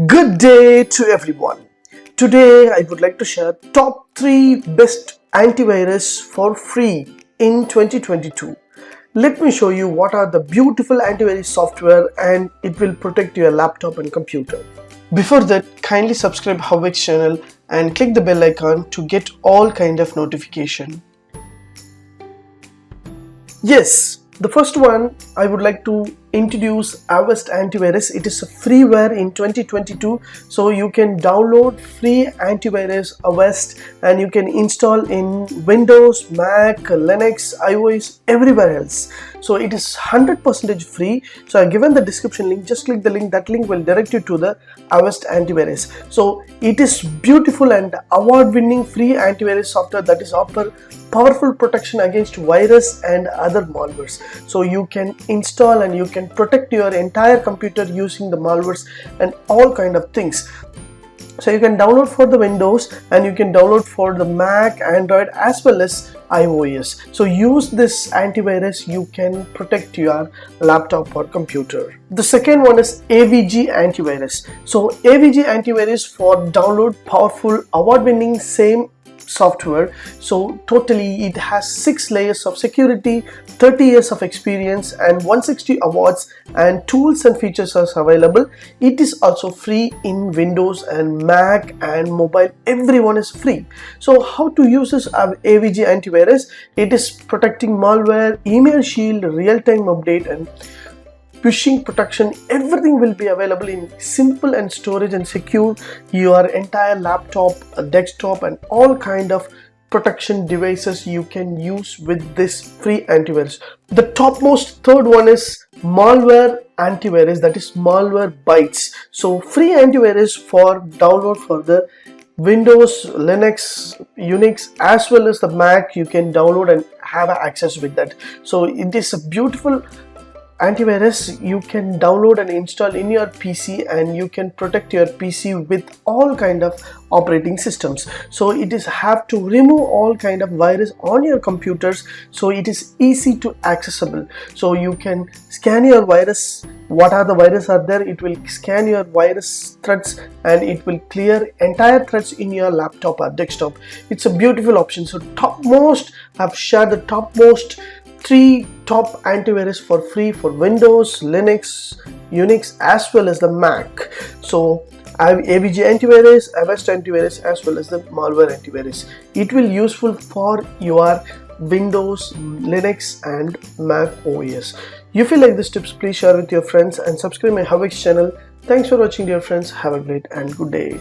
Good day to everyone. Today I would like to share top 3 best antivirus for free in 2022. Let me show you what are the beautiful antivirus software and it will protect your laptop and computer. Before that, kindly subscribe HowXT channel and click the bell icon to get all kind of notification. Yes, the first one I would like to introduce HowXT Antivirus. It is a freeware in 2022, so you can download free antivirus HowXT and you can install in Windows, Mac, Linux, iOS, everywhere else. So it is 100% free. So I given the description link, just click the link. That link will direct you to the HowXT Antivirus. So it is beautiful and award-winning free antivirus software that is offer powerful protection against virus and other malwares. So you can install and you can protect your entire computer using the malwares and all kind of things. So you can download for the Windows and you can download for the Mac, Android as well as iOS. So use this antivirus, you can protect your laptop or computer. The second one is AVG Antivirus. So AVG Antivirus for download powerful award-winning same software. So totally it has 6 layers of security, 30 years of experience and 160 awards, and tools and features are available. It is also free in Windows and Mac and mobile. Everyone is free. So how to use this AVG Antivirus? It is protecting malware, email shield, real-time update and phishing protection. Everything will be available in simple and storage and secure your entire laptop, desktop and all kind of protection devices you can use with this free antivirus. The topmost third one is Malware Antivirus, that is Malware Bytes. So free antivirus for download for the Windows, Linux, Unix as well as the Mac. You can download and have access with that. So it is a beautiful antivirus you can download and install in your PC and you can protect your PC with all kind of operating systems. So it is have to remove all kind of virus on your computers, so it is easy to accessible. So you can scan your virus, what are the viruses are there, it will scan your virus threads and it will clear entire threads in your laptop or desktop. It's a beautiful option. So topmost, I've shared the topmost 3 top antivirus for free for Windows, Linux, Unix as well as the Mac. So I have AVG Antivirus, HowXT Antivirus as well as the Malware Antivirus. It will useful for your Windows, Linux and Mac OS. If you like these tips, please share with your friends and subscribe my HowXT channel. Thanks for watching dear friends. Have a great and good day.